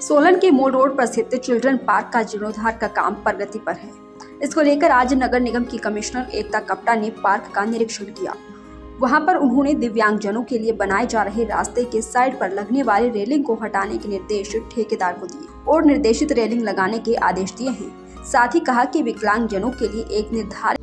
सोलन के मोल रोड पर स्थित चिल्ड्रन पार्क का जीर्णोद्धार का काम प्रगति पर है। इसको लेकर आज नगर निगम की कमिश्नर एकता कप्ता ने पार्क का निरीक्षण किया। वहां पर उन्होंने दिव्यांगजनों के लिए बनाए जा रहे रास्ते के साइड पर लगने वाली रेलिंग को हटाने के निर्देश ठेकेदार को दिए और निर्देशित रेलिंग लगाने के आदेश दिए हैं। साथ ही कहा कि विकलांगजनों के लिए एक निर्धारित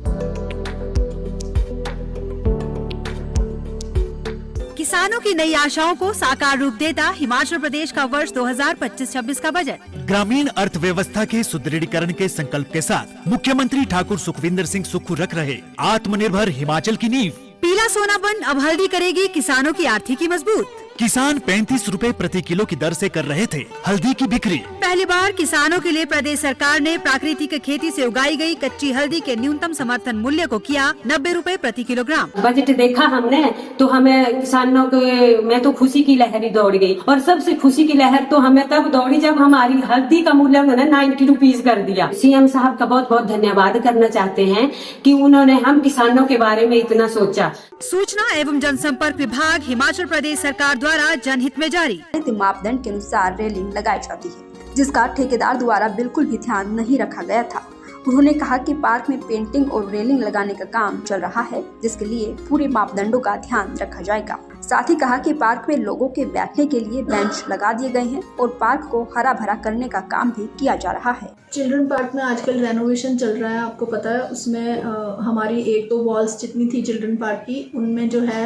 किसानों की नई आशाओं को साकार रूप देता हिमाचल प्रदेश का वर्ष 2025-26 का बजट। ग्रामीण अर्थव्यवस्था के सुदृढ़ीकरण के संकल्प के साथ मुख्यमंत्री ठाकुर सुखविंदर सिंह सुक्खू रख रहे आत्मनिर्भर हिमाचल की नींव। पीला सोनापन अब हल्दी करेगी किसानों की आर्थिकी मजबूत। किसान 35 रुपए प्रति किलो की दर से कर रहे थे हल्दी की बिक्री। पहली बार किसानों के लिए प्रदेश सरकार ने प्राकृतिक खेती से उगाई गई कच्ची हल्दी के न्यूनतम समर्थन मूल्य को किया 90 रुपए प्रति किलोग्राम। बजट देखा हमने तो हमें किसानों के में तो खुशी की लहर ही दौड़ गई और सबसे खुशी की लहर तो हमें तब दौड़ी जब हमारी हल्दी का मूल्य उन्होंने 90 रुपीज कर दिया। सीएम साहब का बहुत बहुत धन्यवाद करना चाहते हैं कि उन्होंने हम किसानों के बारे में इतना सोचा। सूचना एवं जनसंपर्क विभाग हिमाचल प्रदेश सरकार द्वारा जनहित में जारी। मापदंड के अनुसार रेलिंग लगाई जाती है, जिसका ठेकेदार द्वारा बिल्कुल भी ध्यान नहीं रखा गया था। उन्होंने कहा कि पार्क में पेंटिंग और रेलिंग लगाने का काम चल रहा है, जिसके लिए पूरे मापदंडों का ध्यान रखा जाएगा। साथ ही कहा कि पार्क में लोगों के बैठने के लिए बेंच लगा दिए गए हैं और पार्क को हरा भरा करने का काम भी किया जा रहा है। चिल्ड्रन पार्क में आजकल रेनोवेशन चल रहा है, आपको पता है। उसमें हमारी एक तो वॉल्स जितनी थी चिल्ड्रन पार्क की, उनमें जो है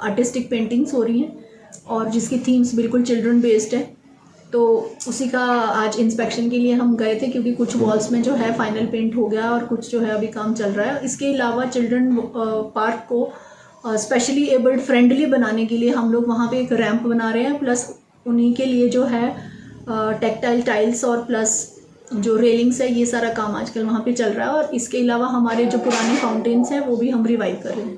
आर्टिस्टिक पेंटिंग्स हो रही हैं और जिसकी थीम्स बिल्कुल चिल्ड्रन बेस्ड है। तो उसी का आज इंस्पेक्शन के लिए हम गए थे, क्योंकि कुछ वॉल्स में जो है फाइनल पेंट हो गया और कुछ जो है अभी काम चल रहा है। इसके अलावा चिल्ड्रन पार्क को स्पेशली एबल्ड फ्रेंडली बनाने के लिए हम लोग वहाँ पे एक रैंप बना रहे हैं, प्लस उन्हीं के लिए जो है टेक्टाइल टाइल्स और प्लस जो रेलिंग्स है, ये सारा काम आजकल वहाँ पे चल रहा है। और इसके अलावा हमारे जो पुराने फाउंटेन्स हैं वो भी हम रिवाइव कर रहे हैं।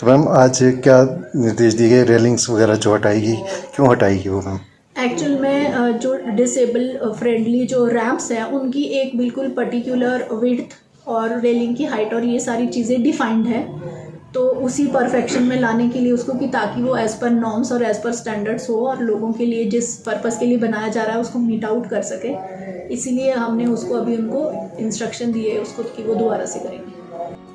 तो मैम आज क्या निर्देश दिए गए, रेलिंग्स वगैरह जो हटाएगी, क्यों हटाएगी वो मैम? एक्चुअल में जो डिसेबल फ्रेंडली जो रैंप्स हैं उनकी एक बिल्कुल पर्टिकुलर विड्थ और रेलिंग की हाइट और ये सारी चीज़ें डिफाइंड है। तो उसी परफेक्शन में लाने के लिए उसको, कि ताकि वो एज़ पर नॉर्म्स और एज़ पर स्टैंडर्ड्स हो और लोगों के लिए जिस पर्पस के लिए बनाया जा रहा है उसको मीट आउट कर सके। इसीलिए हमने उसको अभी उनको इंस्ट्रक्शन दिए उसको कि वो दोबारा से करेंगे।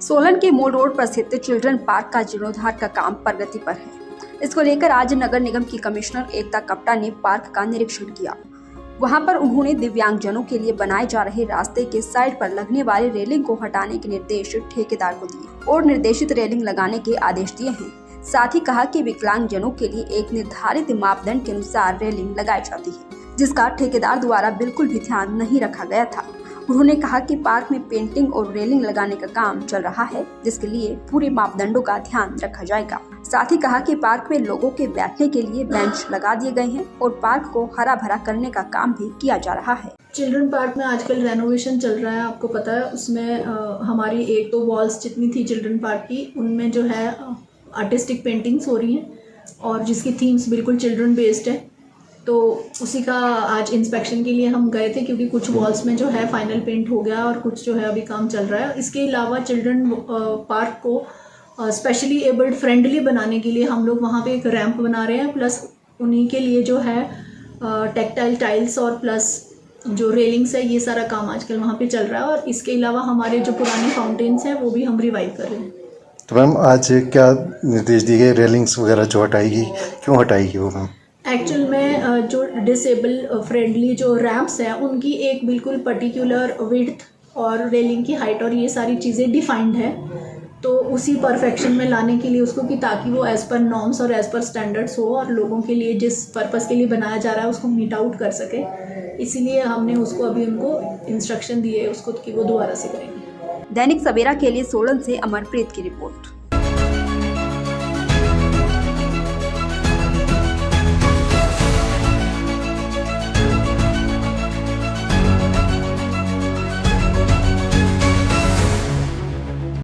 सोलन के मोल रोड पर स्थित चिल्ड्रन पार्क का जीर्णोद्धार का काम प्रगति पर है। इसको लेकर आज नगर निगम की कमिश्नर एकता कप्ता ने पार्क का निरीक्षण किया। वहां पर उन्होंने दिव्यांगजनों के लिए बनाए जा रहे रास्ते के साइड पर लगने वाली रेलिंग को हटाने के निर्देश ठेकेदार को दिए और निर्देशित रेलिंग लगाने के आदेश दिए हैं। साथ ही कहा कि विकलांगजनों के लिए एक निर्धारित मापदंड के अनुसार रेलिंग लगाई जाती है, जिसका ठेकेदार द्वारा बिल्कुल भी ध्यान नहीं रखा गया था। उन्होंने कहा कि पार्क में पेंटिंग और रेलिंग लगाने का काम चल रहा है, जिसके लिए पूरे मापदंडों का ध्यान रखा जाएगा। साथ ही कहा कि पार्क में लोगों के बैठने के लिए बेंच लगा दिए गए हैं और पार्क को हरा भरा करने का काम भी किया जा रहा है। चिल्ड्रन पार्क में आजकल रेनोवेशन चल रहा है, आपको पता है। उसमें हमारी एक तो वॉल्स जितनी थी चिल्ड्रन पार्क की, उनमें जो है आर्टिस्टिक पेंटिंग्स हो रही हैं और जिसकी थीम्स बिल्कुल चिल्ड्रन बेस्ड है। तो उसी का आज इंस्पेक्शन के लिए हम गए थे, क्योंकि कुछ वॉल्स में जो है फाइनल पेंट हो गया और कुछ जो है अभी काम चल रहा है। इसके अलावा चिल्ड्रन पार्क को स्पेशली एबल्ड फ्रेंडली बनाने के लिए हम लोग वहाँ पे एक रैंप बना रहे हैं, प्लस उन्हीं के लिए जो है टेक्टाइल टाइल्स और प्लस जो रेलिंग्स है, ये सारा काम आजकल वहाँ पे चल रहा है। और इसके अलावा हमारे जो पुराने फाउंटेन्स हैं वो भी हम रिवाइव कर रहे हैं। तो मैम आज क्या निर्देश दिए गए, रेलिंग्स वगैरह जो हटाएगी, क्यों हटाएगी वो मैम? एक्चुअल में जो डिसेबल फ्रेंडली जो रैंप्स हैं उनकी एक बिल्कुल पर्टिकुलर विड्थ और रेलिंग की हाइट और ये सारी चीज़ें डिफाइंड है। तो उसी परफेक्शन में लाने के लिए उसको, कि ताकि वो एज़ पर नॉर्म्स और एज़ पर स्टैंडर्ड्स हो और लोगों के लिए जिस पर्पस के लिए बनाया जा रहा है उसको मीट आउट कर सके। इसीलिए हमने उसको अभी उनको इंस्ट्रक्शन दिए उसको कि वो दोबारा से करेंगे। दैनिक सवेरा के लिए सोलन से अमरप्रीत की रिपोर्ट।